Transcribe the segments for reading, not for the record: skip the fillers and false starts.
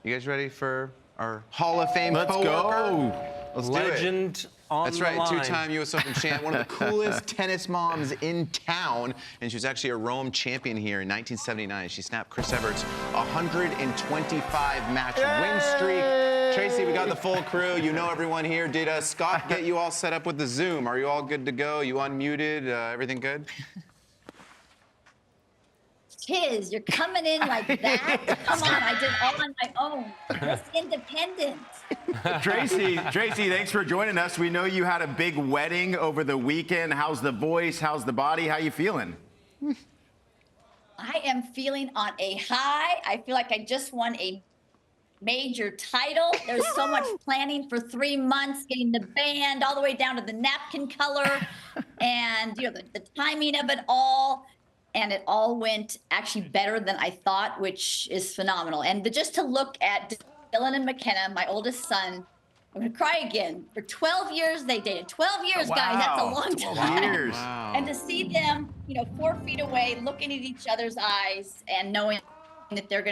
You guys ready for our Hall of Fame Let's go. Let's do Legend it. on That's the right, line. two-time U.S. Open champ, one of the coolest tennis moms in town, and she was actually a Rome champion here in 1979. She snapped Chris Evert's 125-match win streak. Tracy, we got the full crew. You know everyone here. Did Scott get you all set up with the Zoom? Are you all good to go? You unmuted? Everything good? Chiz, you're coming in like that? Come on, I did all on my own. It's independent. Tracy, thanks for joining us. We know you had a big wedding over the weekend. How's the voice? How's the body? How you feeling? I am feeling on a high. I feel like I just won a major title. There's so much planning for 3 months, getting the band all the way down to the napkin color and the timing of it all. And it all went actually better than I thought, which is phenomenal. And just to look at Dylan and McKenna, my oldest son, I'm gonna cry again. For 12 years they dated. 12 years, guys, that's a long time. 12 years. Wow. And to see them, 4 feet away, looking at each other's eyes and knowing that they're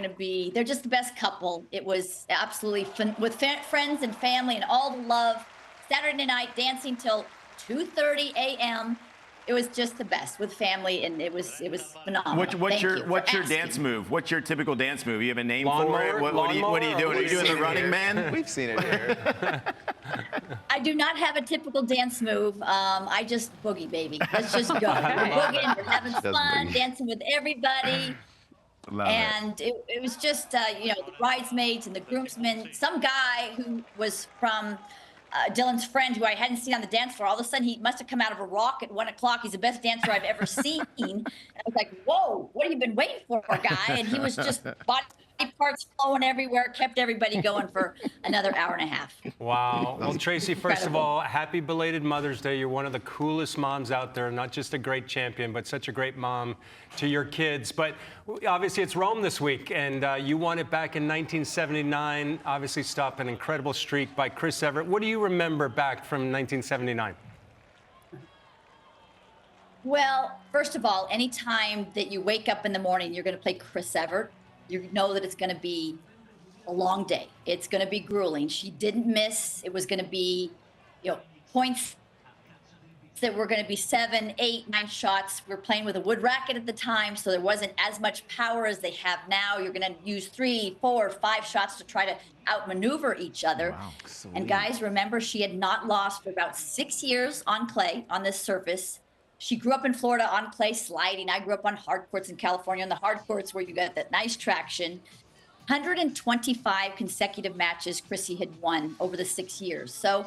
just the best couple. It was absolutely fun with friends and family and all the love. Saturday night, dancing till 2:30 a.m. It was just the best with family, and it was phenomenal. What's your dance move? What's your typical dance move? You have a name for it? What are you doing? Are you doing the Running Man? We've seen it here. I do not have a typical dance move. I just boogie, baby. Let's just go. We're boogieing, we're having fun, dancing with everybody. And it was just, the bridesmaids and the groomsmen. Some guy who was from Dylan's friend, who I hadn't seen on the dance floor, all of a sudden he must have come out of a rock at 1 o'clock. He's the best dancer I've ever seen. And I was like, whoa, what have you been waiting for, guy? And he was just body parts flowing everywhere, kept everybody going for another hour and a half. Wow. Well, Tracy, first of all, happy belated Mother's Day. You're one of the coolest moms out there, not just a great champion, but such a great mom to your kids. But obviously it's Rome this week, and you won it back in 1979, obviously stopped an incredible streak by Chris Evert. What do you remember back from 1979? Well, first of all, anytime that you wake up in the morning, you're going to play Chris Evert, you know that it's going to be a long day. It's going to be grueling. She didn't miss. It was going to be, points that were going to be 7, 8, 9 shots. We were playing with a wood racket at the time, so there wasn't as much power as they have now. You're going to use 3, 4, 5 shots to try to outmaneuver each other. Wow, and guys, remember, she had not lost for about 6 years on clay on this surface. She grew up in Florida on clay sliding. I grew up on hard courts in California, on the hard courts where you got that nice traction. 125 consecutive matches Chrissy had won over the 6 years. So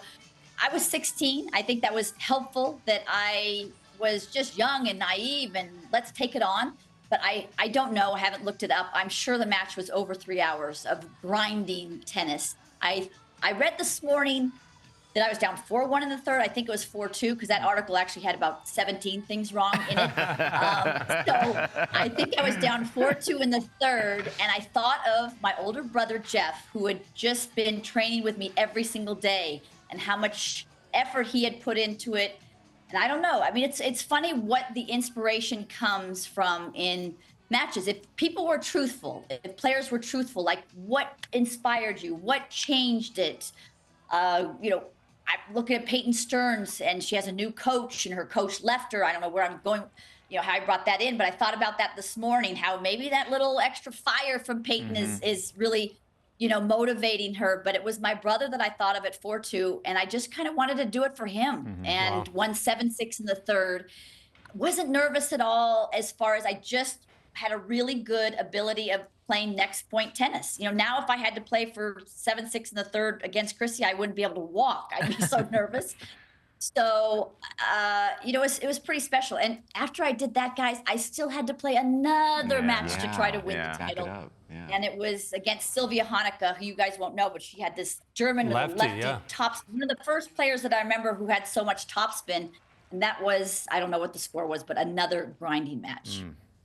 I was 16. I think that was helpful that I was just young and naive and let's take it on. But I don't know. I haven't looked it up. I'm sure the match was over 3 hours of grinding tennis. I read this morning that I was down 4-1 in the third. I think it was 4-2 because that article actually had about 17 things wrong in it. So I think I was down 4-2 in the third. And I thought of my older brother, Jeff, who had just been training with me every single day and how much effort he had put into it. And I don't know. I mean, it's funny what the inspiration comes from in matches. If people were truthful, if players were truthful, like what inspired you? What changed it? I'm looking at Peyton Stearns, and she has a new coach, and her coach left her. I don't know where I'm going, how I brought that in, but I thought about that this morning, how maybe that little extra fire from Peyton is really, motivating her. But it was my brother that I thought of at 4-2, and I just kind of wanted to do it for him, and won 7-6 in the third. Wasn't nervous at all as far as I just had a really good ability of playing next point tennis. Now if I had to play for 7-6 in the third against Chrissy, I wouldn't be able to walk. I'd be so nervous. So, it was pretty special. And after I did that, guys, I still had to play another match to try to win the title. And it was against Sylvia Honecker, who you guys won't know, but she had this German lefty top, one of the first players that I remember who had so much topspin. And that was, I don't know what the score was, but another grinding match.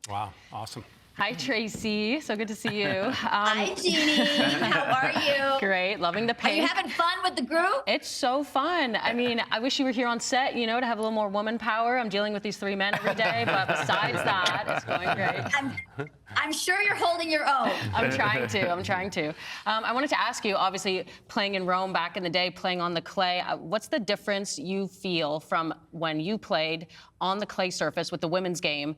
Wow, awesome. Hi, Tracy. So good to see you. Hi, Jeannie. How are you? Great. Loving the Are pink. you having fun with the group? It's so fun. I mean, I wish you were here on set, to have a little more woman power. I'm dealing with these 3 men every day, but besides that, it's going great. I'm sure you're holding your own. I'm trying to. I wanted to ask you, obviously, playing in Rome back in the day, playing on the clay, what's the difference you feel from when you played on the clay surface with the women's game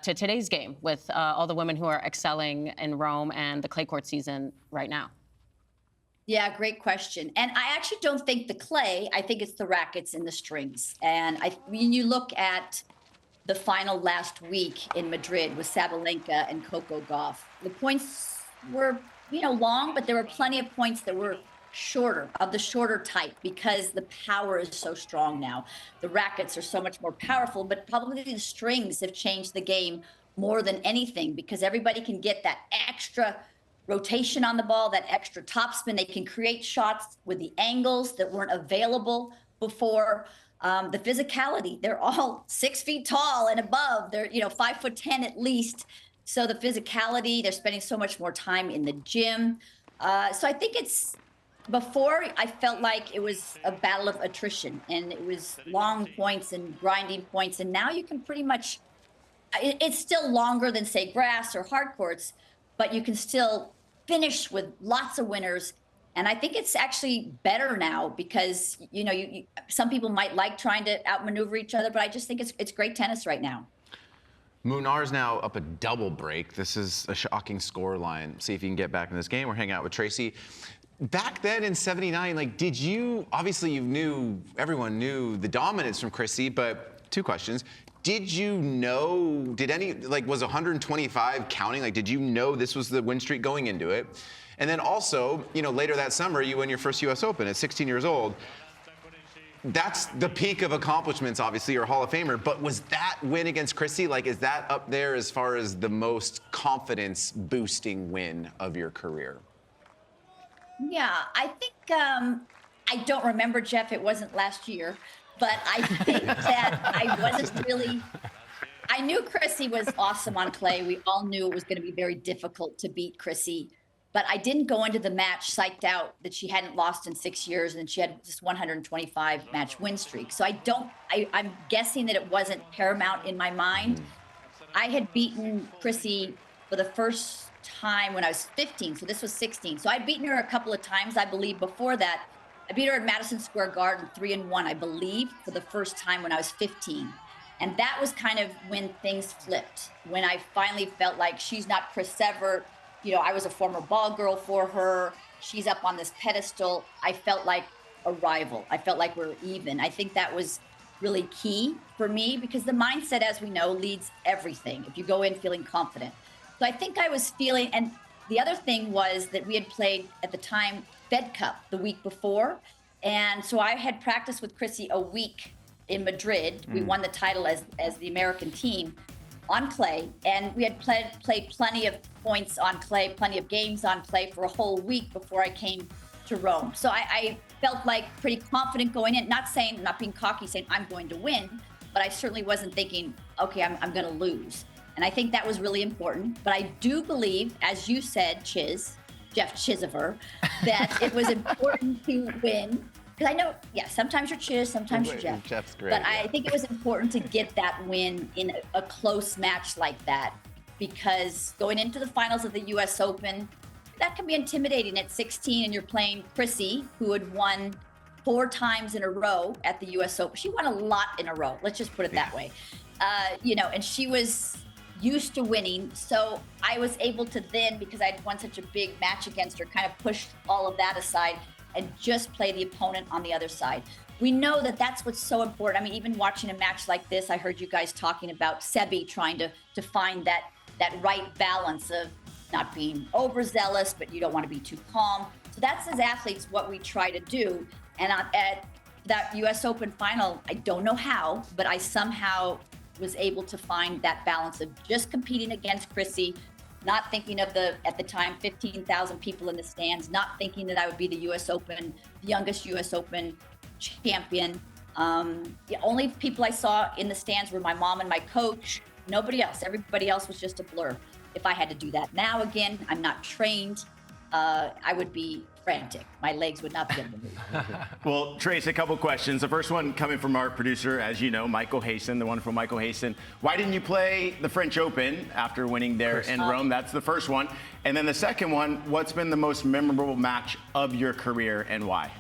to today's game with all the women who are excelling in Rome and the clay court season right now? Yeah, great question. And I actually don't think the clay, I think it's the rackets and the strings. And when you look at the final last week in Madrid with Sabalenka and Coco Gauff, the points were, long, but there were plenty of points that were shorter, of the shorter type, because the power is so strong now. The rackets are so much more powerful, but probably the strings have changed the game more than anything, because everybody can get that extra rotation on the ball, that extra topspin. They can create shots with the angles that weren't available before. The physicality, they're all 6 feet tall and above. They're, 5'10" at least. So the physicality, they're spending so much more time in the gym. So I think before I felt like it was a battle of attrition and it was long points and grinding points. And now you can pretty much, it's still longer than say grass or hard courts, but you can still finish with lots of winners. And I think it's actually better now because, some people might like trying to outmaneuver each other, but I just think it's great tennis right now. Munar's now up a double break. This is a shocking score line. See if you can get back in this game. We're hanging out with Tracy. Back then in '79, did you, obviously everyone knew the dominance from Chrissy, but two questions. Did you know, was 125 counting? Did you know this was the win streak going into it? And then also, later that summer, you win your first US Open at 16 years old. That's the peak of accomplishments, obviously, you're a Hall of Famer, but was that win against Chrissy, is that up there as far as the most confidence-boosting win of your career? Yeah, I think, I don't remember, Jeff, it wasn't last year. But I think that I wasn't really, I knew Chrissy was awesome on clay. We all knew it was going to be very difficult to beat Chrissy. But I didn't go into the match psyched out that she hadn't lost in 6 years and she had this 125 match win streak. So I'm guessing that it wasn't paramount in my mind. I had beaten Chrissy for the first time when I was 15. So this was 16. So I'd beaten her a couple of times, I believe, before that. I beat her at Madison Square Garden 3-1, I believe, for the first time when I was 15. And that was kind of when things flipped, when I finally felt like she's not Chris Evert. I was a former ball girl for her. She's up on this pedestal. I felt like a rival. I felt like we were even. I think that was really key for me because the mindset, as we know, leads everything if you go in feeling confident. So I think I was feeling, and the other thing was that we had played at the time Fed Cup the week before. And so I had practiced with Chrissy a week in Madrid. We won the title as the American team on clay. And we had played plenty of points on clay, plenty of games on clay for a whole week before I came to Rome. So I felt like pretty confident going in, not being cocky, saying I'm going to win, but I certainly wasn't thinking, okay, I'm going to lose. And I think that was really important. But I do believe, as you said, Jeff Chisever, that it was important to win. Because I know, sometimes you're Chiz, sometimes you're Jeff. Jeff's great. But I think it was important to get that win in a close match like that. Because going into the finals of the US Open, that can be intimidating at 16 and you're playing Chrissy, who had won 4 times in a row at the US Open. She won a lot in a row, let's just put it that way. And she was used to winning. So I was able to then, because I'd won such a big match against her, kind of push all of that aside and just play the opponent on the other side. We know that that's what's so important. I mean, even watching a match like this, I heard you guys talking about Sebi trying to find that right balance of not being overzealous, but you don't want to be too calm. So that's, as athletes, what we try to do. And at that US Open final, I don't know how, but I somehow was able to find that balance of just competing against Chrissy, not thinking of at the time, 15,000 people in the stands, not thinking that I would be the US Open, the youngest US Open champion. The only people I saw in the stands were my mom and my coach, nobody else. Everybody else was just a blur if I had to do that. Now, again, I'm not trained. I would be frantic. My legs would not be able to move. Well, Trace, a couple questions. The first one coming from our producer, as you know, Michael Hayson, the wonderful Michael Hayson. Why didn't you play the French Open after winning there in Rome? That's the first one. And then the second one, what's been the most memorable match of your career and why?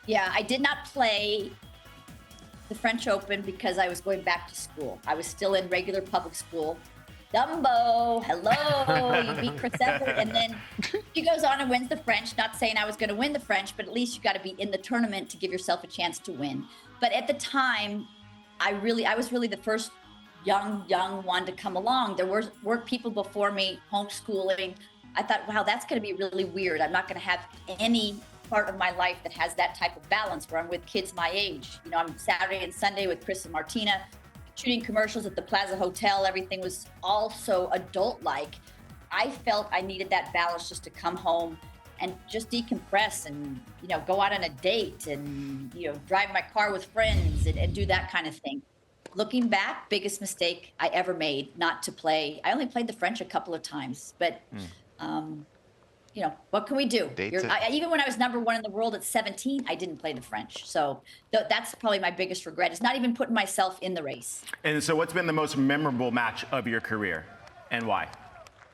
Yeah, I did not play the French Open because I was going back to school. I was still in regular public school. Dumbo, hello, you beat Chris Evert. And then she goes on and wins the French. Not saying I was going to win the French, but at least you got to be in the tournament to give yourself a chance to win. But at the time, I was really the first young one to come along. There were people before me homeschooling. I thought, wow, that's going to be really weird. I'm not going to have any part of my life that has that type of balance where I'm with kids my age. You know, I'm Saturday and Sunday with Chris and Martina, shooting commercials at the Plaza Hotel. Everything was all so adult-like. I felt I needed that balance just to come home and just decompress and, you know, go out on a date and, you know, drive my car with friends and do that kind of thing. Looking back, biggest mistake I ever made, not to play. I only played the French a couple of times, but you know, what can we do? Even when I was number 1 in the world at 17, I didn't play the French. So that's probably my biggest regret, is not even putting myself in the race. And so what's been the most memorable match of your career and why?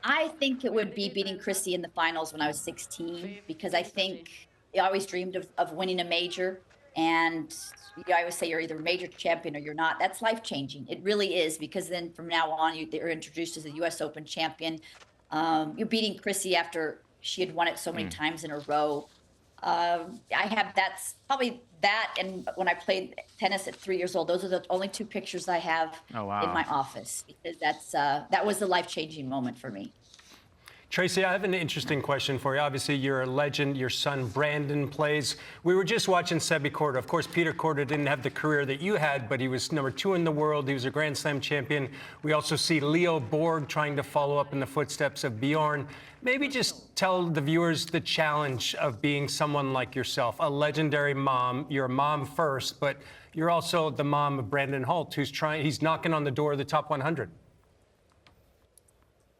I think it would be beating Christy in the finals when I was 16, because I think I always dreamed of winning a major. And I always say you're either a major champion or you're not. That's life-changing. It really is, because then from now on, you're introduced as a U.S. Open champion. You're beating Chrissy after she had won it so many times in a row. That's probably that. And when I played tennis at 3 years old, those are the only 2 pictures I have in my office, because that was the life-changing moment for me. Tracy, I have an interesting question for you. Obviously, you're a legend. Your son, Brandon, plays. We were just watching Sebi Korda. Of course, Peter Korda didn't have the career that you had, but he was number 2 in the world. He was a Grand Slam champion. We also see Leo Borg trying to follow up in the footsteps of Bjorn. Maybe just tell the viewers the challenge of being someone like yourself, a legendary mom. You're a mom first, but you're also the mom of Brandon Holt, he's knocking on the door of the top 100.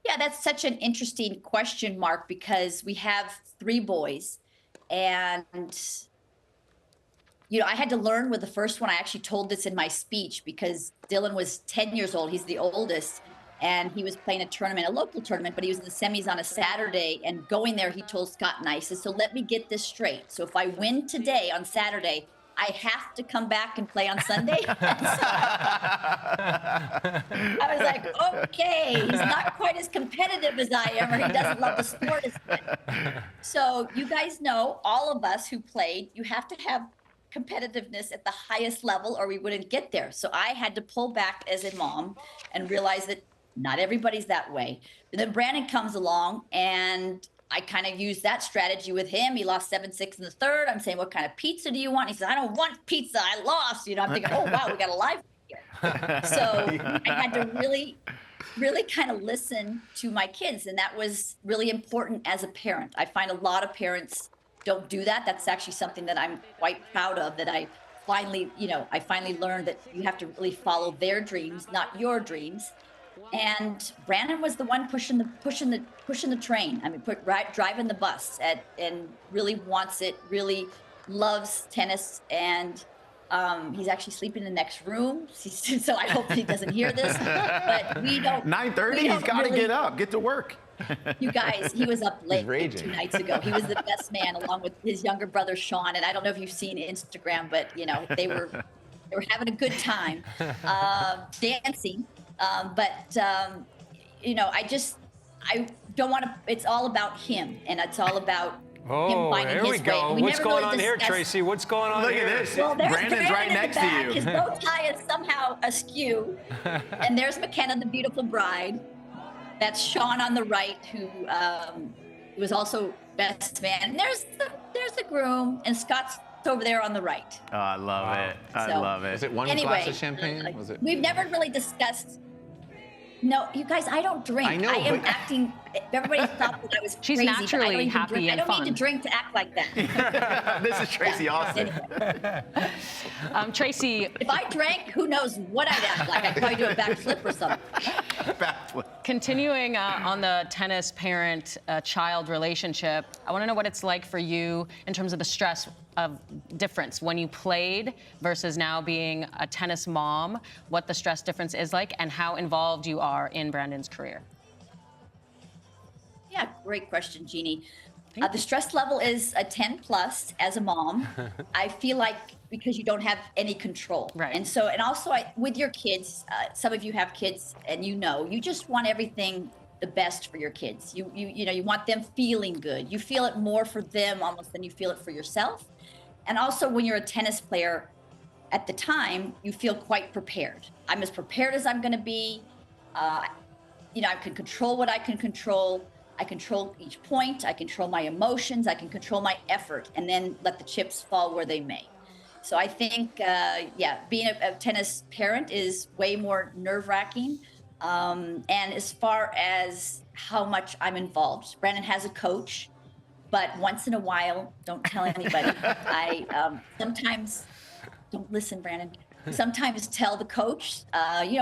Yeah, that's such an interesting question, Mark, because we have 3 boys. And, you know, I had to learn with the first one. I actually told this in my speech because Dylan was 10 years old. He's the oldest. And he was playing a local tournament, but he was in the semis on a Saturday. And going there, he told Scott and I, he says, so let me get this straight. So if I win today on Saturday, I have to come back and play on Sunday. So I was like, okay, he's not quite as competitive as I am, or he doesn't love the sport as much. So you guys know, all of us who played, you have to have competitiveness at the highest level or we wouldn't get there. So I had to pull back as a mom and realize that not everybody's that way. And then Brandon comes along and I kind of used that strategy with him. He lost 7-6 in the third. I'm saying, what kind of pizza do you want? He says, I don't want pizza. I lost. You know, I'm thinking, oh, wow, we got a live here. So I had to really kind of listen to my kids. And that was really important as a parent. I find a lot of parents don't do that. That's actually something that I'm quite proud of, that I finally learned that you have to really follow their dreams, not your dreams. And Brandon was the one pushing the train. I mean, driving the bus and really wants it, really loves tennis. And he's actually sleeping in the next room. So I hope he doesn't hear this. But we don't. 9:30. He's got to get up, get to work. You guys, he was up late 2 nights ago. He was the best man, along with his younger brother Sean. And I don't know if you've seen Instagram, but you know they were having a good time dancing. You know, I don't want to. It's all about him, and it's all about him finding his way. Here we go. What's going on here, Tracy? What's going on here? Look at this. Well, Brandon's right next to you. His bow tie is somehow askew, and there's McKenna, the beautiful bride. That's Sean on the right, who was also best man. And there's the groom, and Scott's over there on the right. Oh, I love it. I love it. Was it one glass of champagne? Was it? We've never really discussed. No, you guys, I don't drink. I know, I am but acting everybody thought that I was She's crazy. but I naturally don't even happy drink. and I don't need fun. to drink to act like that. This is Tracy Austin. Tracy, If I drank, who knows what I'd act like? I'd probably do a backflip or something. Backflip. continuing on the tennis parent-child relationship, I want to know what it's like for you in terms of the stress of difference when you played versus now being a tennis mom, what the stress difference is like, and how involved you are in Brandon's career. Yeah, great question, Jeannie. The stress level is a 10 plus as a mom. I feel like because you don't have any control. Right. And so, and also with your kids, some of you have kids and you just want everything the best for your kids. You want them feeling good. You feel it more for them almost than you feel it for yourself. And also when you're a tennis player at the time, you feel quite prepared. I'm as prepared as I'm going to be. I can control what I can control. I control each point. I control my emotions. I can control my effort, and then let the chips fall where they may. So I think, being a tennis parent is way more nerve-wracking. And as far as how much I'm involved, Brandon has a coach, but once in a while, don't tell anybody. I sometimes don't listen, Brandon. Sometimes tell the coach.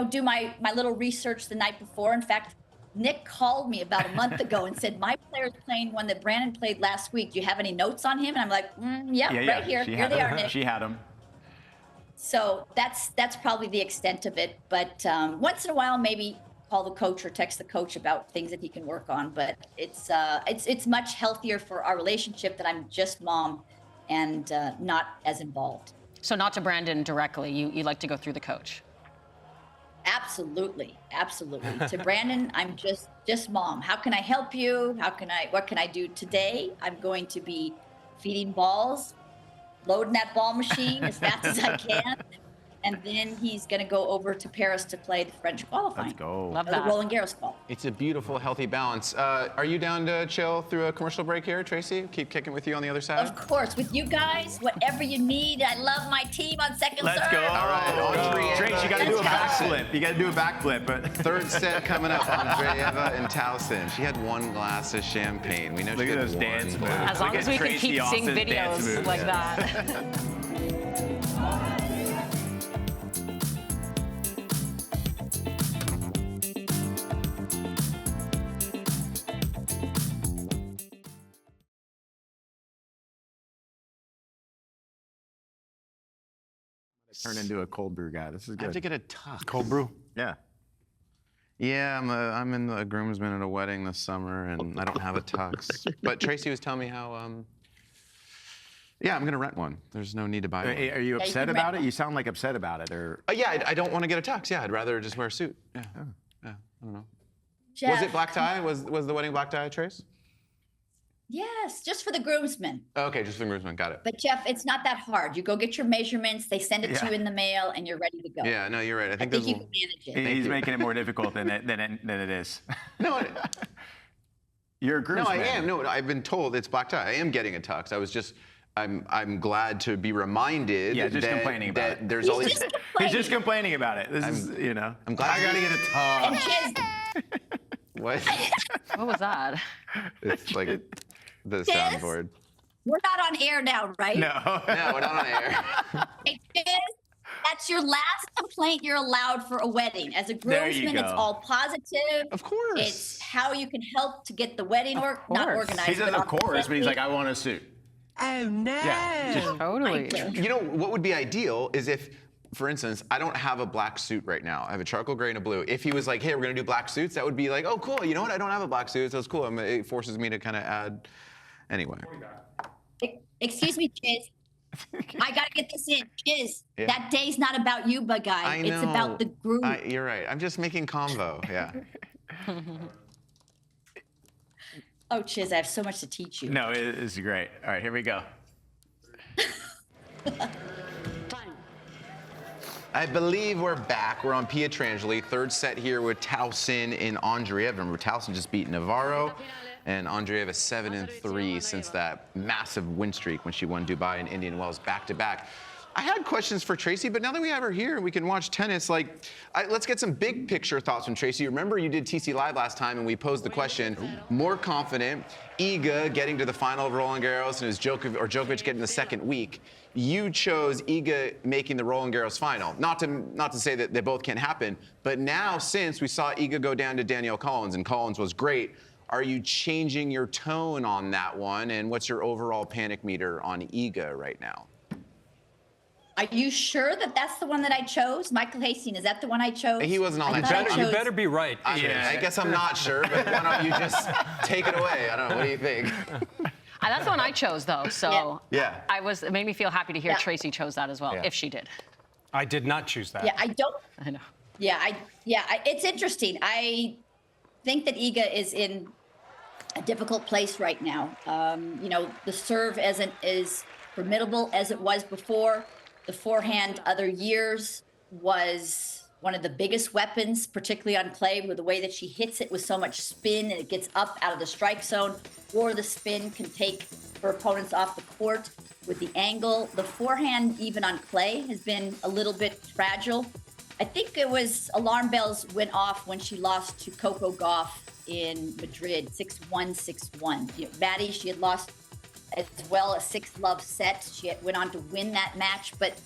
Do my little research the night before. In fact, Nick called me about a month ago and said, my player's playing one that Brandon played last week. Do you have any notes on him? And I'm like, right here. Here they are, Nick. She had him. So that's probably the extent of it. But once in a while, maybe call the coach or text the coach about things that he can work on. But it's much healthier for our relationship that I'm just mom and not as involved. So not to Brandon directly, you like to go through the coach. Absolutely. To Brandon, I'm just mom. How can I help you? What can I do today? I'm going to be feeding balls, loading that ball machine as fast as I can. And then he's going to go over to Paris to play the French qualifying. Let's go. Love The that. Roland Garros qual. It's a beautiful, healthy balance. Are you down to chill through a commercial break here, Tracy? Keep kicking with you on the other side? Of course, with you guys, whatever you need. I love my team on second Let's serve. go. All right, Andreeva Trace, you got to do a Let's go. backflip. You got to do a backflip. But Third set coming up, Andreeva and Towson. She had one glass of champagne. We know look she at had those one, dance but- moves. As long Look as at we can Tracy keep seeing Austin's dance videos moves. like that. Turn into a cold brew guy. This is I have to good. get a tux. Cold brew. Yeah. Yeah, I'm in a groomsman at a wedding this summer, and I don't have a tux. But Tracy was telling me how, I'm gonna rent one. There's no need to buy one. Are you you upset can about rent it? You sound like upset about it, or I don't want to get a tux. Yeah, I'd rather just wear a suit. Yeah, I don't know. Jeff, Was it black tie? Was the wedding black tie, Trace? Yes, just for the groomsmen. Okay, just for the groomsman. Got it. But Jeff, it's not that hard. You go get your measurements, they send it to Yeah. you in the mail, and you're ready to go. Yeah, no, you're right. I I think think there's you can manage it. he's making it more difficult than it is. no. You're a No, groomsman. I am. No, I've been told it's black tie. I am getting a tux. I was just, I'm glad to be reminded Yeah, just that, complaining about that it. there's He's always. just He's complaining. just complaining about it. This is, I'm glad I gotta get a tux. And Chiz, What? What was that? It's like the Chiz? soundboard. we're not on air now, right? No. No, we're not on air. Hey, Chiz, that's your last complaint you're allowed for a wedding. As a There you groomsman, it's go. all positive. Of course. It's how you can help to get the wedding not course. organized. He says but of course, but he's like, authentic. I want a suit. Oh no! Yeah. Just, Totally. Thank you. You know what would be ideal is if, for instance, I don't have a black suit right now. I have a charcoal gray and a blue. If he was like, hey, we're gonna do black suits, that would be like, oh, cool. You know what? I don't have a black suit. So it's cool. It forces me to kind of add. Anyway. Excuse me, Chiz. I gotta get this in. Chiz, Yeah. that day's not about you, bug guy. I know. It's about the groom. You're right. I'm just making convo. Yeah. Oh, Chiz, I have so much to teach you. no, it's great. All right, here we go. I believe we're back. We're on Pietrangeli. Third set here with Towson and Andreeva. Remember, Towson just beat Navarro, and Andreeva 7-3 since that massive win streak when she won Dubai and Indian Wells back-to-back. I had questions for Tracy, but now that we have her here and we can watch tennis, let's get some big picture thoughts from Tracy. Remember, you did TC Live last time, and we posed the question: more confident, Iga getting to the final of Roland Garros, and is Djokovic getting the second week? You chose Iga making the Roland Garros final. Not to say that they both can't happen, but now since we saw Iga go down to Danielle Collins, and Collins was great, are you changing your tone on that one? And what's your overall panic meter on Iga right now? Are you sure that that's the one that I chose? Michael Hastings, is that the one I chose? He wasn't on I that thought I challenge. You chose- better be right. I guess I'm not sure, but why don't you just take it away? I don't know. What do you think? That's the one I chose, though. So Yeah. it made me feel happy to hear Yeah. Tracy chose that as well, Yeah. if she did. I did not choose that. Yeah, I don't. I know. It's interesting. I think that Iga is in a difficult place right now. The serve isn't as formidable as it was before. The forehand other years was one of the biggest weapons, particularly on clay, with the way that she hits it with so much spin and it gets up out of the strike zone, or the spin can take her opponents off the court with the angle. The forehand, even on clay, has been a little bit fragile. I think it was alarm bells went off when she lost to Coco Gauff in Madrid, 6-1, 6-1. Maddie, she had lost as well a 6-love set. She went on to win that match, but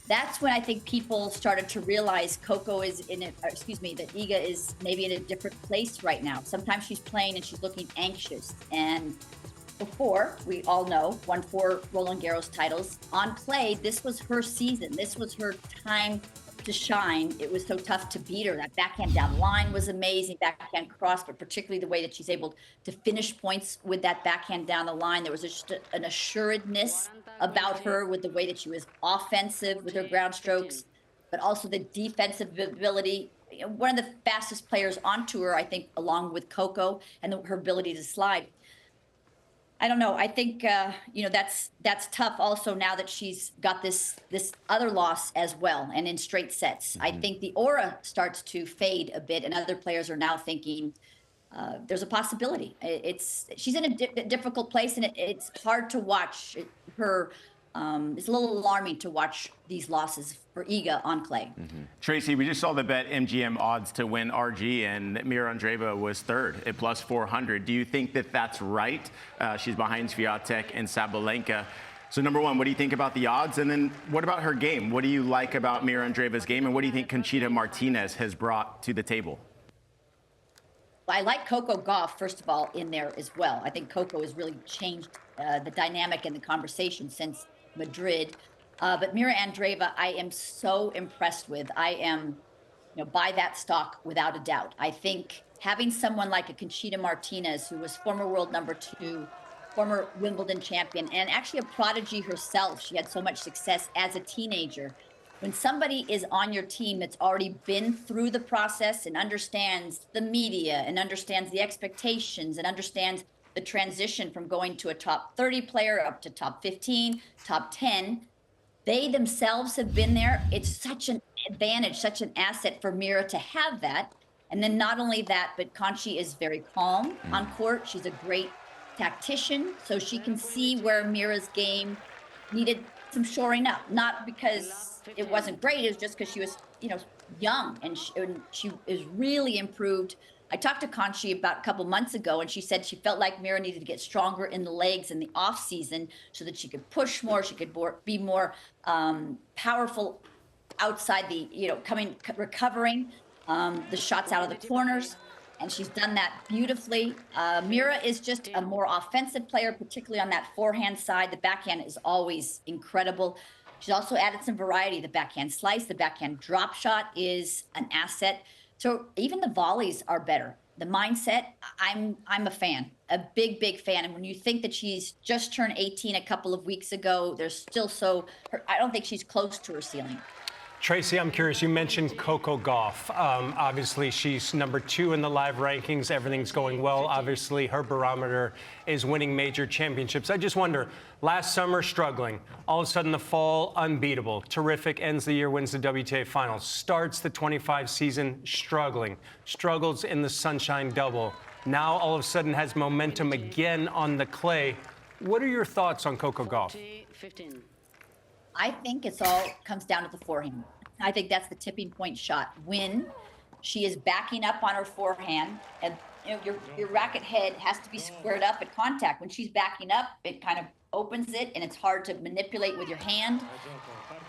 that's when I think people started to realize that Iga is maybe in a different place right now. Sometimes she's playing and she's looking anxious. And before, we all know, won 4 Roland Garros titles. On clay, this was her season. This was her time to shine. It was so tough to beat her. That backhand down the line was amazing, backhand cross, but particularly the way that she's able to finish points with that backhand down the line. There was just an assuredness about her with the way that she was offensive with her ground strokes, but also the defensive ability. One of the fastest players on tour, I think, along with Coco, and her ability to slide. I don't know. I think that's tough. Also, now that she's got this other loss as well, and in straight sets, I think the aura starts to fade a bit, and other players are now thinking there's a possibility. She's in a difficult place, and it's hard to watch her. It's a little alarming to watch these losses for Iga on clay. Tracy, we just saw the Bet MGM odds to win RG, and Mira Andreeva was third at plus 400. Do you think that that's right? She's behind Swiatek and Sabalenka. So number one, what do you think about the odds? And then what about her game? What do you like about Mira Andreeva's game? And what do you think Conchita Martinez has brought to the table? I like Coco Gauff, first of all, in there as well. I think Coco has really changed the dynamic and the conversation since Madrid. But Mira Andreeva, I am so impressed with. I am, buy that stock without a doubt. I think having someone like a Conchita Martinez, who was former world number 2, former Wimbledon champion, and actually a prodigy herself. She had so much success as a teenager. When somebody is on your team that's already been through the process and understands the media and understands the expectations and understands the transition from going to a top 30 player up to top 15, top 10, they themselves have been there. It's such an advantage, such an asset for Mira to have that. And then not only that, but Conchi is very calm on court. She's a great tactician, so she can see where Mira's game needed some shoring up. Not because it wasn't great, it was just because she was, young, and she is really improved. I talked to Conchi about a couple months ago, and she said she felt like Mira needed to get stronger in the legs in the off season so that she could push more, she could be more powerful outside the, recovering the shots out of the corners. And she's done that beautifully. Mira is just a more offensive player, particularly on that forehand side. The backhand is always incredible. She's also added some variety. The backhand slice, the backhand drop shot is an asset. So even the volleys are better. The mindset, I'm a fan, a big, big fan. And when you think that she's just turned 18 a couple of weeks ago, there's still I don't think she's close to her ceiling. Tracy, I'm curious. You mentioned Coco Gauff. Obviously, she's number 2 in the live rankings. Everything's going well. Obviously, her barometer is winning major championships. I just wonder, last summer, struggling. All of a sudden, the fall, unbeatable. Terrific. Ends the year, wins the WTA finals. Starts the 25 season, struggling. Struggles in the Sunshine Double. Now, all of a sudden, has momentum again on the clay. What are your thoughts on Coco Gauff? I think it's all comes down to the forehand. I think that's the tipping point shot. When she is backing up on her forehand, and your racket head has to be squared up at contact. When she's backing up, it kind of opens it, and it's hard to manipulate with your hand.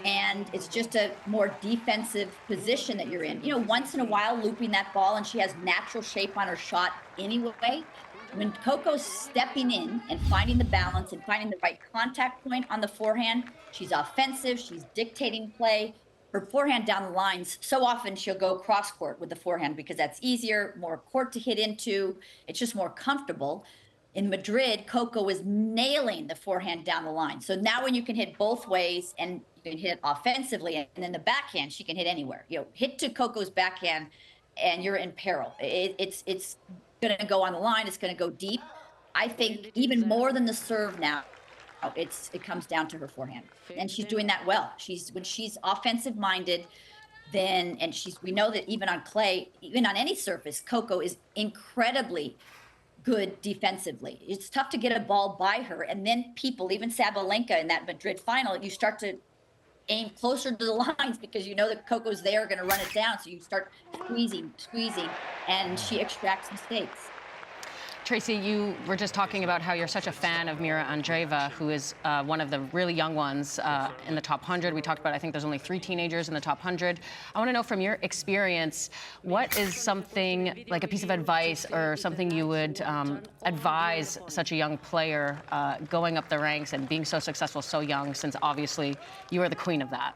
And it's just a more defensive position that you're in. Once in a while, looping that ball, and she has natural shape on her shot anyway. When Coco's stepping in and finding the balance and finding the right contact point on the forehand, she's offensive, she's dictating play. Her forehand down the lines, so often she'll go cross court with the forehand because that's easier, more court to hit into. It's just more comfortable. In Madrid, Coco was nailing the forehand down the line. So now when you can hit both ways and you can hit offensively, and then the backhand, she can hit anywhere. Hit to Coco's backhand and you're in peril. It's going to go on the line. It's going to go deep. I think even more than the serve now, it comes down to her forehand, and she's doing that well. When she's offensive minded, we know that even on clay, even on any surface, Coco is incredibly good defensively. It's tough to get a ball by her, and then people, even Sabalenka in that Madrid final, you start to aim closer to the lines because you know that Coco's there, going to run it down. So you start squeezing, and she extracts mistakes. Tracy, you were just talking about how you're such a fan of Mira Andreeva, who is one of the really young ones in the top 100. We talked about, I think there's only 3 teenagers in the top 100. I want to know from your experience, what is something like a piece of advice or something you would advise such a young player going up the ranks and being so successful so young, since obviously you are the queen of that?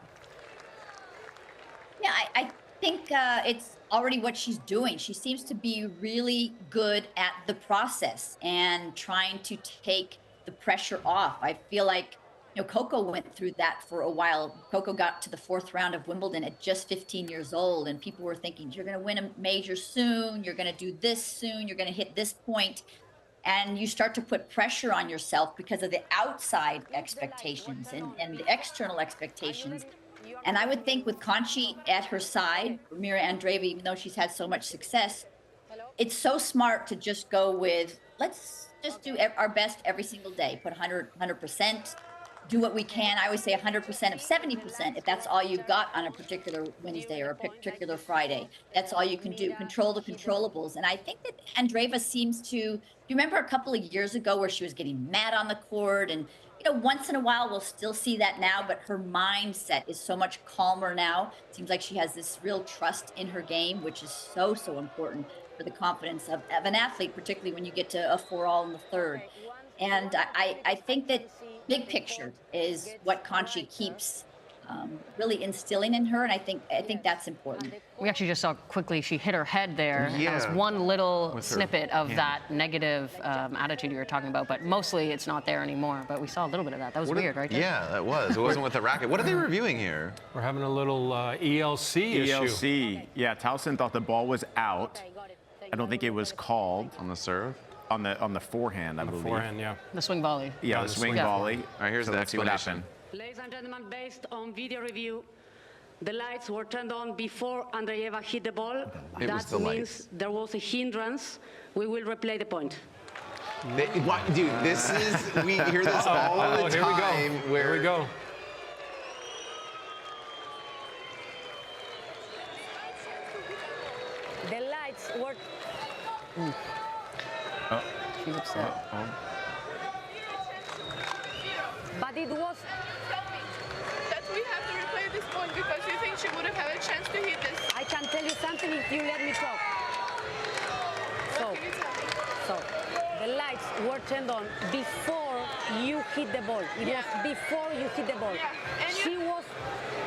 Yeah, I think it's already what she's doing. She seems to be really good at the process and trying to take the pressure off. I feel like, Coco went through that for a while. Coco got to the 4th round of Wimbledon at just 15 years old, and people were thinking, you're going to win a major soon, you're going to do this soon, you're going to hit this point. And you start to put pressure on yourself because of the outside expectations and the external expectations. And I would think with Conchi at her side, Mira Andreeva, even though she's had so much success, it's so smart to just go with, let's just do our best every single day, put 100%, do what we can. I always say 100% of 70%, if that's all you've got on a particular Wednesday or a particular Friday. That's all you can do. Control the controllables. And I think that Andreeva seems to, you remember a couple of years ago where she was getting mad on the court, and once in a while we'll still see that now, but her mindset is so much calmer now. It seems like she has this real trust in her game, which is so important for the confidence of an athlete, particularly when you get to a 4-all in the 3rd. And I think that big picture is what Conchi keeps really instilling in her, and I think that's important. We actually just saw quickly she hit her head there. And that was Yeah. one little With her snippet of hand. that negative attitude you were talking about, but mostly it's not there anymore. But we saw a little bit of that. That was weird, right? Yeah, that was. It wasn't with the racket. What are they reviewing here? We're having a little ELC issue. ELC. Yeah, Towson thought the ball was out. I don't think it was called On the serve? on the forehand, I believe. Forehand, yeah. The swing volley. Yeah, On the the swing swing volley. All right, here's So the let's see what explanation. happened. Ladies and gentlemen, based on video review, the lights were turned on before Andreeva hit the ball. It was That the means lights. there was a hindrance. We will replay the point. Dude, we hear this all the Here we time. go. Where Here we go. The lights were She's upset. but it was That we have to replay this point because you think she would have had a chance to hit this. I can tell you something if you let me talk. What can you tell me? So the lights were turned on before you hit the ball. It was before you hit the ball. Yeah, and She was,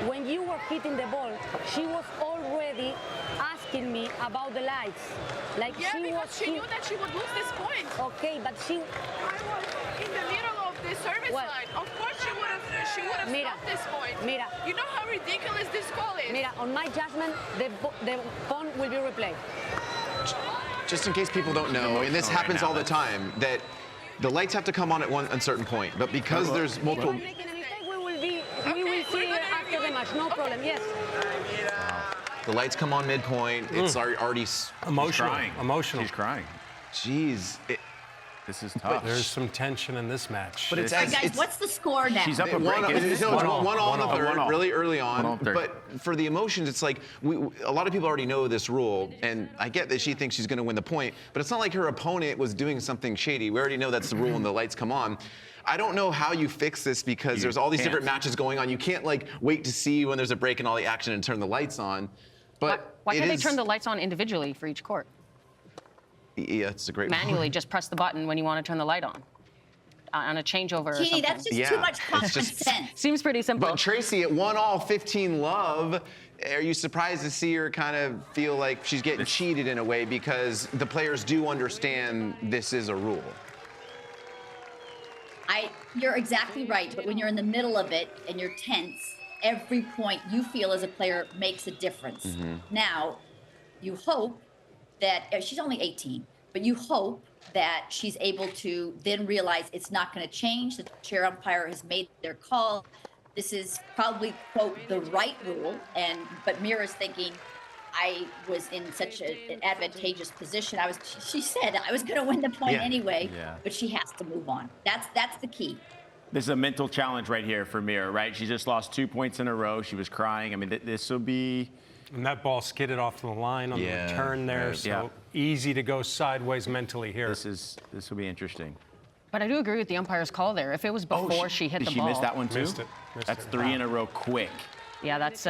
when you were hitting the ball, she was already asking me about the lights. Like Yeah, she because was. she knew that she would lose this point. Okay, but she. I was in the middle of the service What? line. Of course she would have Mira, stopped this point. Mira. You know how ridiculous this call is. Mira, on my judgment, the point will be replayed. just in case people don't know, and this Emotional right happens now. all the time, that the lights have to come on at a certain point, but because there's multiple. If you're making a mistake, we will see we're gonna after the review match. it. No Okay. problem. Yes. The lights come on midpoint. It's already. Emotional. Crying. Emotional. She's crying. Jeez. This is tough. There's some tension in this match. But it's All right, guys, what's the score now? She's up a One, break. it's one all in the third, One all. really early on. One all third. But for the emotions, it's like a lot of people already know this rule, and I get that she thinks she's going to win the point, but it's not like her opponent was doing something shady. We already know that's the rule, and the lights come on. I don't know how you fix this because there's all these different matches going on. You can't like wait to see when there's a break in all the action and turn the lights on. But Why can't they turn the lights on individually for each court? Yeah, it's a great Manually, just press the button when you want to turn the light on a changeover or Kitty, something. that's just Yeah, too much common it's just- sense. Seems pretty simple. But Tracy, at 1-all, 15 love, are you surprised to see her kind of feel like she's getting cheated in a way because the players do understand this is a rule? You're exactly right, but when you're in the middle of it and you're tense, every point you feel as a player makes a difference. Now, you hope that she's only 18, but you hope that she's able to then realize it's not going to change. The chair umpire has made their call. This is probably, quote, the right rule. But Mira's thinking, I was in such an advantageous position. She said I was going to win the point anyway, but she has to move on. That's the key. This is a mental challenge right here for Mira, right? She just lost 2 points in a row. She was crying. I mean, this will be. And that ball skidded off the line on the return there, so easy to go sideways mentally here. This will be interesting. But I do agree with the umpire's call there. If it was before she hit the Did ball. she miss that one too? Missed it. That's 3 in a row quick. Yeah, that's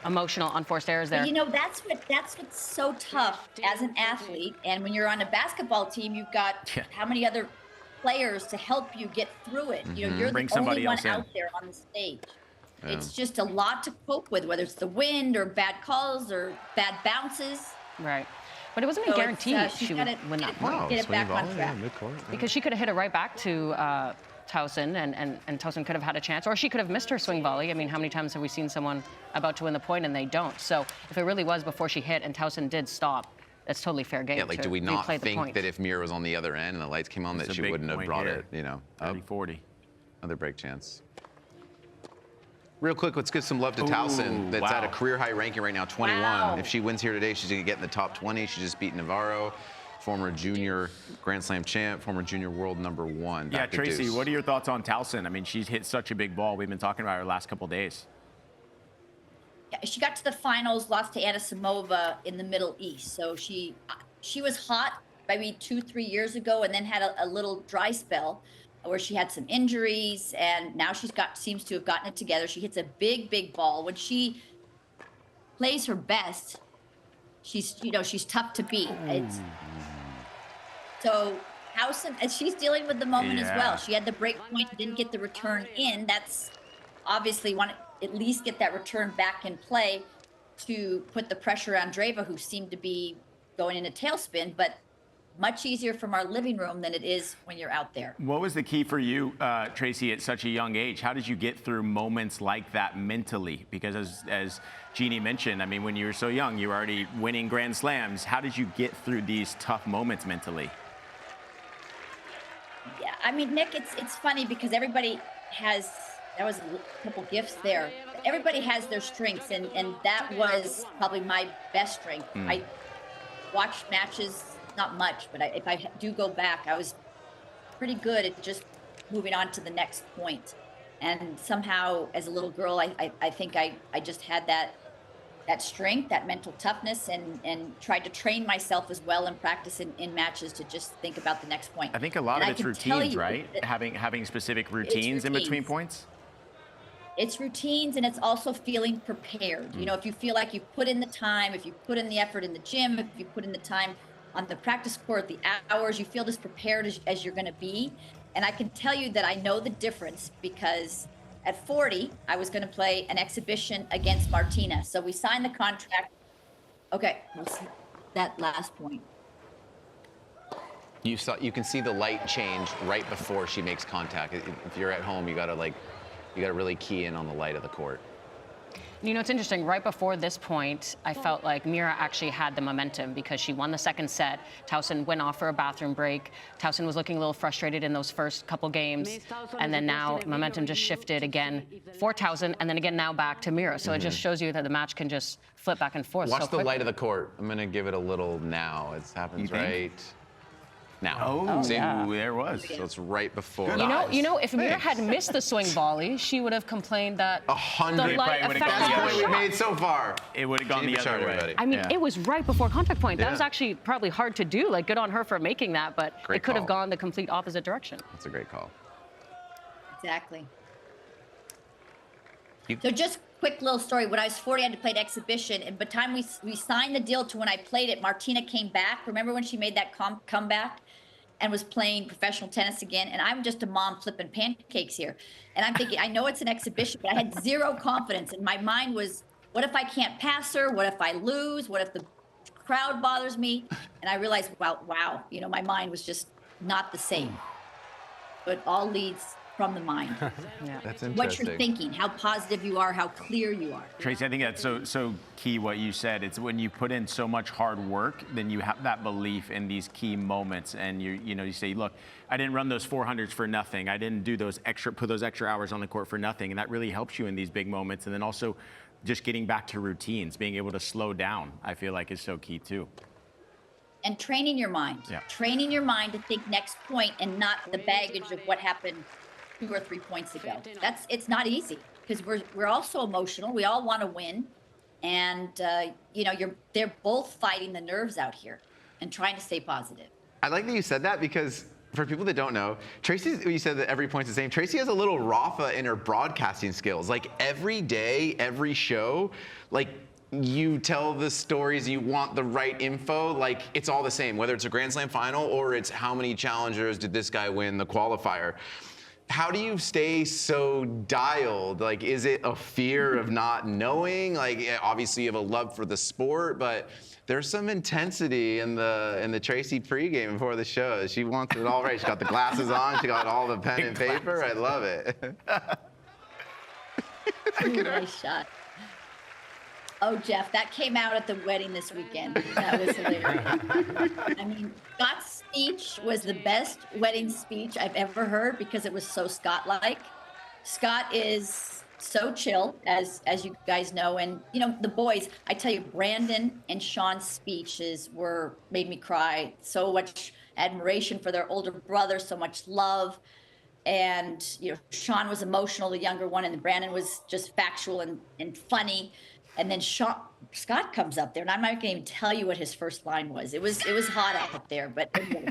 emotional, unforced errors there. But, you know, that's what's so tough as an athlete. And when you're on a basketball team, you've got how many other players to help you get through it. You know, you're Bring the somebody only one else in. out there on the stage. It's just a lot to cope with, whether it's the wind or bad calls or bad bounces. Right. But it wasn't So a it's, guarantee she's she would gotta win that point. get it back on track. Because she could have hit it right back to Towson, and Towson could have had a chance. Or she could have missed her swing volley. I mean, how many times have we seen someone about to win the point and they don't? So if it really was before she hit and Towson did stop, that's totally fair game. Yeah, like, to do we not replay the think point. that if Mira was on the other end and the lights came on, It's that a she big wouldn't have point brought here. it, you know? 30-40. Another break chance. Real quick, let's give some love to Towson. That's at a career-high ranking right now, 21. Wow. If she wins here today, she's going to get in the top 20. She just beat Navarro, former junior Grand Slam champ, former junior world #1. Yeah, Dr. Tracy, Deuce. what are your thoughts on Towson? I mean, she's hit such a big ball. We've been talking about her last couple days. Yeah, she got to the finals, lost to Anisimova in the Middle East. So she was hot maybe 2-3 years ago, and then had a little dry spell where she had some injuries, and now seems to have gotten it together. She hits a big ball. When she plays her best, she's tough to beat. So Towson, and she's dealing with the moment as well. She had the break point, didn't get the return in. That's obviously want to at least get that return back in play to put the pressure on Dreva, who seemed to be going in a tailspin, but much easier from our living room than it is when you're out there. What was the key for you, Tracy, at such a young age? How did you get through moments like that mentally? Because as Jeannie mentioned, I mean, when you were so young, you were already winning Grand Slams. How did you get through these tough moments mentally? Yeah, I mean, Nick, it's funny because everybody has, that was a couple gifts there. Everybody has their strengths, and that was probably my best strength. I watched matches, not much, but if I do go back, I was pretty good at just moving on to the next point. And somehow, as a little girl, I think I just had that strength, that mental toughness, and tried to train myself as well in practice in matches to just think about the next point. I think a lot And of it's can tell routines, you right? that Having specific routines in between routines. points? It's routines, and it's also feeling prepared. You know, if you feel like you've put in the time, if you put in the effort in the gym, if you put in the time on the practice court, the hours, you feel as prepared as you're going to be. And I can tell you that I know the difference because at 40, I was going to play an exhibition against Martina. So we signed the contract. Okay, let's see that last point. You can see the light change right before she makes contact. If you're at home, you gotta really key in on the light of the court. You know, it's interesting. Right before this point, I felt like Mira actually had the momentum because she won the second set. Towson went off for a bathroom break. Towson was looking a little frustrated in those first couple games. And then now momentum just shifted again for Towson, and then again now back to Mira. So it just shows you that the match can just flip back and forth. Watch so the quickly. light of the court. I'm gonna give it a little now. It happens You think? right now. Oh, See? there was. So it's right before. You know, if Amira Thanks. had missed the swing volley, she would have complained that 100. the It light probably would've affected gone the Best her other point shot. we've made so far. It would have gone Keep the it other short, way. everybody. I mean, Yeah. it was right before contact point. That Yeah. was actually probably hard to do. Like, good on her for making that, but Great it could have call. gone the complete opposite direction. That's a great call. Exactly. You- So just quick little story. When I was 40, I had to play an exhibition, and by the time we signed the deal to when I played it, Martina came back. Remember when she made that comeback and was playing professional tennis again? And I'm just a mom flipping pancakes here, and I'm thinking, I know it's an exhibition, but I had zero confidence, and my mind was, what if I can't pass her? What if I lose? What if the crowd bothers me? And I realized, wow, you know, my mind was just not the same. But all leads from the mind. That's interesting. What you're thinking, how positive you are, how clear you are. Tracy, I think that's so key what you said. It's when you put in so much hard work, then you have that belief in these key moments, and you say, look, I didn't run those 400s for nothing. I didn't do put those extra hours on the court for nothing, and that really helps you in these big moments. And then also just getting back to routines, being able to slow down, I feel like is so key too. And training your mind. Yeah. Training your mind to think next point and not the baggage of what happened 2 or 3 points ago. It's not easy because we're all so emotional. We all want to win, and they're both fighting the nerves out here and trying to stay positive. I like that you said that because for people that don't know, Tracy, you said that every point's the same. Tracy has a little Rafa in her broadcasting skills. Like every day, every show, like you tell the stories, you want the right info, like it's all the same, whether it's a Grand Slam final or it's how many challengers did this guy win the qualifier. How do you stay so dialed? Like, is it a fear of not knowing? Like, obviously you have a love for the sport, but there's some intensity in the Tracy pregame before the show. She wants it all right. She got the glasses on. She got all the pen and paper. I love it. Ooh, nice shot. Oh, Jeff, that came out at the wedding this weekend. That was hilarious. I mean, Scott's speech was the best wedding speech I've ever heard because it was so Scott-like. Scott is so chill, as you guys know, and you know the boys. I tell you, Brandon and Sean's speeches made me cry. So much admiration for their older brother, so much love. And you know, Sean was emotional, the younger one, and Brandon was just factual and funny. And then Scott comes up there, and I'm not going to even tell you what his first line was. It was hot out there, but anyway,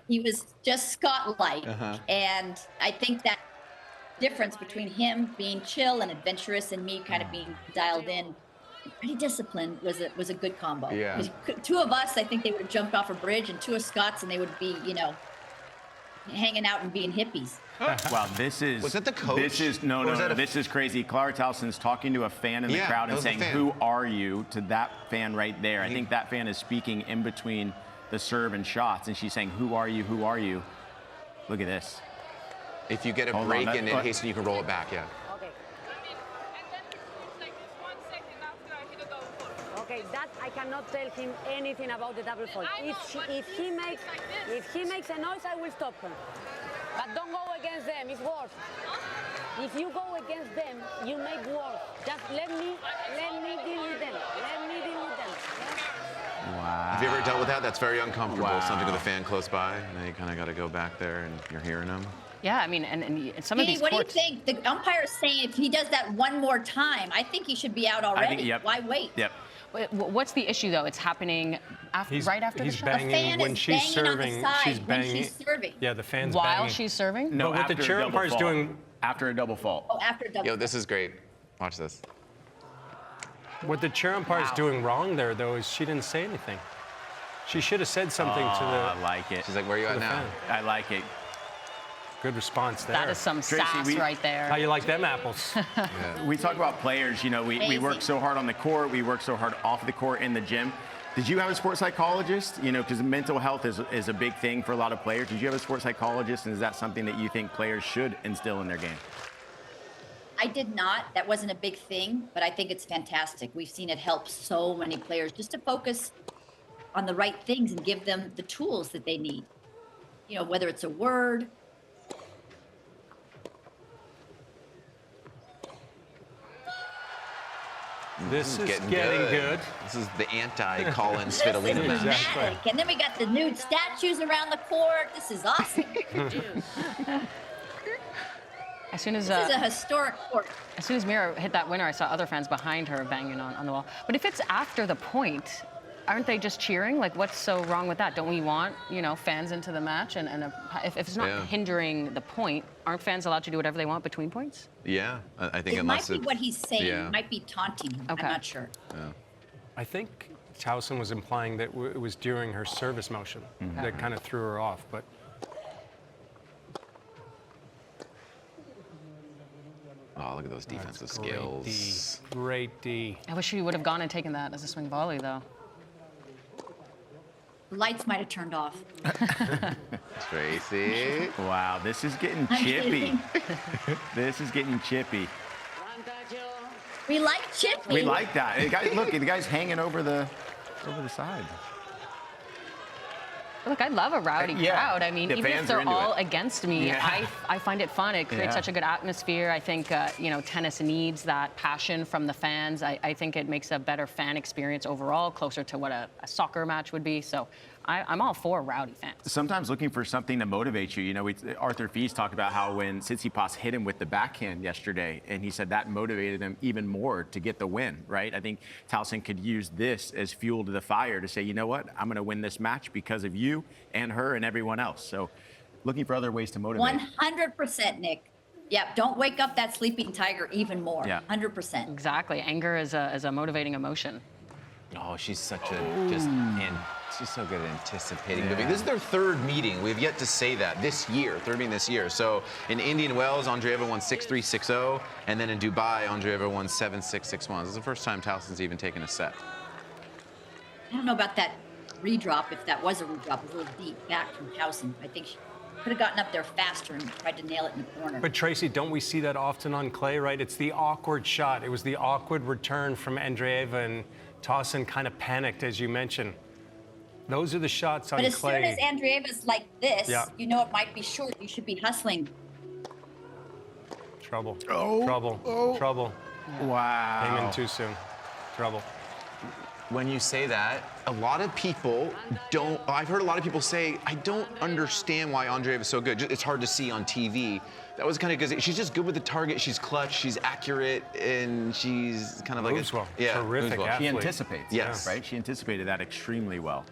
he was just Scott-like. And I think that difference between him being chill and adventurous and me kind of being dialed in, pretty disciplined, was a good combo. Yeah. 'Cause 2 of us, I think they would have jumped off a bridge, and 2 of Scott's, and they would be, you know, hanging out and being hippies. Wow, this is. Was that the coach? This is Or was that a- this is crazy. Clara Towson's talking to a fan in the Yeah, crowd that and was a saying, fan. "Who are you?" to that fan right there. I think that fan is speaking in between the serve and shots, and she's saying, "Who are you? Who are you?" Look at this. If you get a Hold on, break that- in it, Hasten, you can roll it back, yeah. Okay. And then it's like this 1 second after I hit a double fault. Okay, that I cannot tell him anything about the double fault. I know, but If he this makes is like this. if he makes a noise, I will stop him. But don't go against them. It's worse. If you go against them, you make worse. Just let me deal with them. Let me deal with them. Have you ever dealt with that? That's very uncomfortable. Wow. Something with a fan close by, and then you kind of got to go back there, and you're hearing them. Yeah, I mean, and some of Hey, these what do you courts. think? The umpire is saying if he does that one more time, I think he should be out already. yep. Why wait? Yep. What's the issue though? It's happening right after the he's shot. banging fan when is she's banging on the serving. side She's when banging. she's serving. Yeah, the fans While banging. she's serving. No, But what after the a cheer double umpire's fault. doing- After a double fault. Oh, after double. Yo, this is great. Watch this. What the chair umpire's doing wrong there, though, is she didn't say anything. She should have said something to I the. like it. She's like, where are you at the now? fan. I like it. Good response there. That is some Tracy, sass right there. How you like them apples? We talk about players, you know, we work Amazing. so hard on the court, we work so hard off the court in the gym. Did you have a sports psychologist? You know, because mental health is a big thing for a lot of players. Did you have a sports psychologist, and is that something that you think players should instill in their game? I did not. That wasn't a big thing, but I think it's fantastic. We've seen it help so many players just to focus on the right things and give them the tools that they need. You know, whether it's a word. This is Getting getting good. This is the anti-Colin This is Svitolina match. dramatic. And then we got the nude statues around the court. This is awesome. As soon as This is a historic court. As soon as Mira hit that winner, I saw other fans behind her banging on the wall. But if it's after the point, aren't they just cheering? Like, what's so wrong with that? Don't we want, fans into the match? And if it's not Yeah. hindering the point, aren't fans allowed to do whatever they want between points? Yeah, I think It might unless be what he's saying. yeah. It might be taunting him. Okay. I'm not sure. I think Towson was implying that it was during her service motion that kind of threw her off. But Oh, look at those defensive great D. skills. Great D. I wish she would have gone and taken that as a swing volley, though. The lights might have turned off. Tracy. Wow, this is getting I'm chippy. kidding. This is getting chippy. We like Chippy. We like that. The guy, look, the guy's hanging over the side. Look, I love a rowdy Yeah. crowd. I mean, The even if fans they're are into all it. against me, Yeah. I find it fun. It creates Yeah. such a good atmosphere. I think, tennis needs that passion from the fans. I think it makes a better fan experience overall, closer to what a soccer match would be. So I'm all for rowdy fans. Sometimes looking for something to motivate you. Arthur Fees talked about how when Tsitsipas hit him with the backhand yesterday, and he said that motivated him even more to get the win, right? I think Towson could use this as fuel to the fire to say, you know what, I'm going to win this match because of you and her and everyone else. So looking for other ways to motivate. 100%, Nick. Yeah, don't wake up that sleeping tiger even more. Yeah. 100%. Exactly. Anger is a motivating emotion. Oh, she's such she's so good at anticipating moving. This is their third meeting. We have yet to say that this year, third meeting this year. So in Indian Wells, Andreeva won 6-3, 6-0, and then in Dubai, Andreeva won 7-6, 6-1. This is the first time Towson's even taken a set. I don't know about that redrop, if that was a redrop. It was a little deep back from Towson. I think she could have gotten up there faster and tried to nail it in the corner. But Tracy, don't we see that often on clay, right? It's the awkward shot. It was the awkward return from Andreeva, and Towson kind of panicked, as you mentioned. Those are the shots on But as clay. soon as Andreeva's like this, Yeah. you know it might be short. You should be hustling. Trouble. Oh, Trouble. oh. Trouble. Wow. Came in too soon. Trouble. When you say that, a lot of people don't. I've heard a lot of people say, I don't understand why Andreeva is so good. It's hard to see on TV. That was kind of because she's just good with the target. She's clutch, she's accurate, and she's kind of like Moves well. Yeah, Terrific moves well. athlete. She anticipates. Yes. Right? She anticipated that extremely well.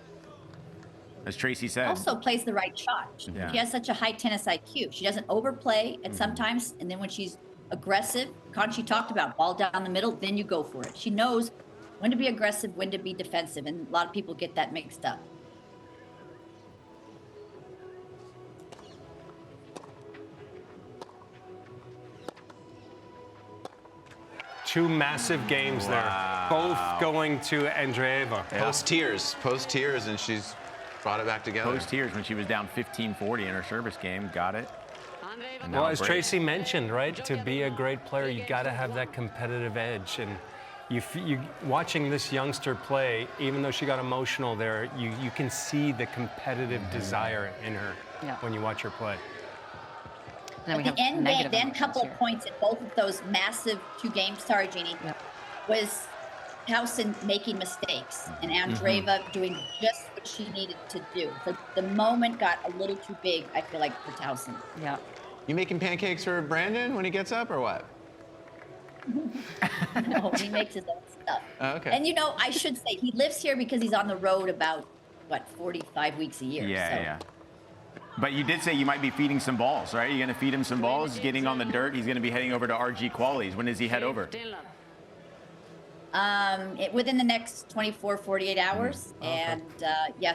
As Tracy said. Also plays the right shot. Yeah. She has such a high tennis IQ. She doesn't overplay at sometimes, and then when she's aggressive, Conchi talked about ball down the middle, then you go for it. She knows when to be aggressive, when to be defensive, and a lot of people get that mixed up. Two massive games there, both going to Andreeva. Post tears, and she's brought it back together. Post tears when she was down 15-40 in her service game. Got it. And now Well, a as break. Tracy mentioned, right, to be a great player, you got to have that competitive edge. And you watching this youngster play, even though she got emotional there, you can see the competitive desire in her Yeah. when you watch her play. And then we At have the end game, negative then emotions couple here. points in both of those massive 2 games. Sorry, Jeannie. Yep. Was Towson making mistakes and Andreeva doing just what she needed to do. The moment got a little too big, I feel like, for Towson. Yeah. You making pancakes for Brandon when he gets up, or what? No, he makes his own stuff. Oh, okay. And I should say he lives here because he's on the road about 45 weeks a year. Yeah, so. yeah. But you did say you might be feeding some balls, right? You're going to feed him some balls, getting on the dirt. He's going to be heading over to RG Qualies. When does he head over? Within the next 24, 48 hours. And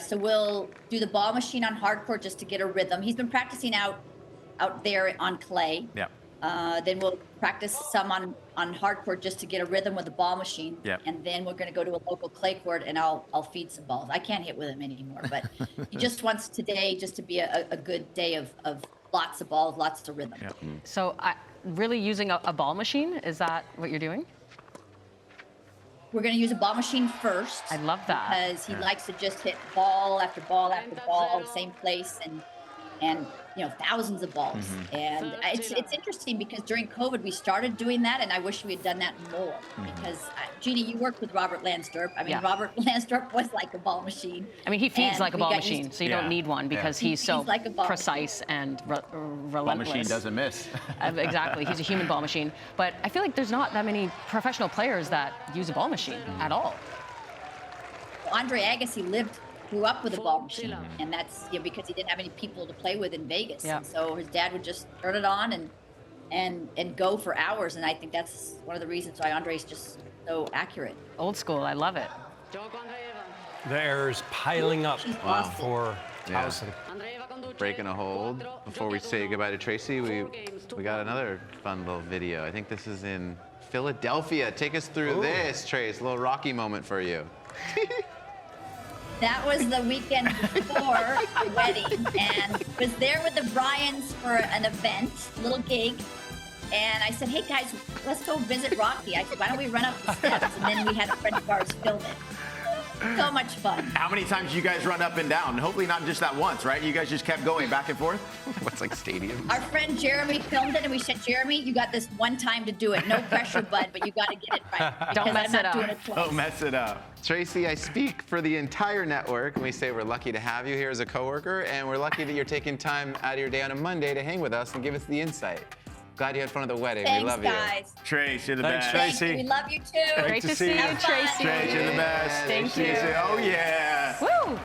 so we'll do the ball machine on hard court just to get a rhythm. He's been practicing out there on clay. Yeah. Then we'll practice some on hard court just to get a rhythm with the ball machine. Yep. And then we're going to go to a local clay court and I'll feed some balls. I can't hit with him anymore, but he just wants today just to be a good day of lots of balls, lots of rhythm. Yeah. So really using a ball machine, is that what you're doing? We're going to use a ball machine first. I love that. Because he likes to just hit ball after ball after ball, same place, and thousands of balls. And it's interesting because during COVID we started doing that, and I wish we had done that more. Because Jeannie, you worked with Robert Lansdorp. I mean, Yeah. Robert Lansdorp was like a ball machine. I mean, he feeds And like a we ball got used machine, to so you Yeah. don't need one because he's so He's like a ball precise and Ball relentless. machine doesn't miss. Exactly, he's a human ball machine. But I feel like there's not that many professional players that use a ball machine at all. Andre Agassi grew up with a ball machine, and that's because he didn't have any people to play with in Vegas. Yeah. And so his dad would just turn it on and go for hours, and I think that's one of the reasons why Andre's just so accurate. Old school, I love it. The errors piling up Wow. for Yeah. Towson. Breaking a hold. Before we say goodbye to Tracy, we got another fun little video. I think this is in Philadelphia. Take us through this, Trace. A little Rocky moment for you. That was the weekend before the wedding, and was there with the Bryans for an event, little gig. And I said, hey guys, let's go visit Rocky. I said, why don't we run up the steps? And then we had a friend of ours film it. So much fun. How many times did you guys run up and down? Hopefully not just that once, right? You guys just kept going back and forth? What's like stadiums? Our friend Jeremy filmed it, and we said, Jeremy, you got this one time to do it. No pressure, bud, but you got to get it right. Don't because mess I'm not it up. doing it twice. Don't mess it up. Tracy, I speak for the entire network, and we say we're lucky to have you here as a coworker, and we're lucky that you're taking time out of your day on a Monday to hang with us and give us the insight. Glad you had fun at the wedding. Thanks, we love guys. Trace, you're the Thanks, best. Tracy. Thank you. We love you too. Great to to see see you. you, Have fun. Tracy. Trace, you're the best. Thank See you. soon. Oh, yeah. Woo!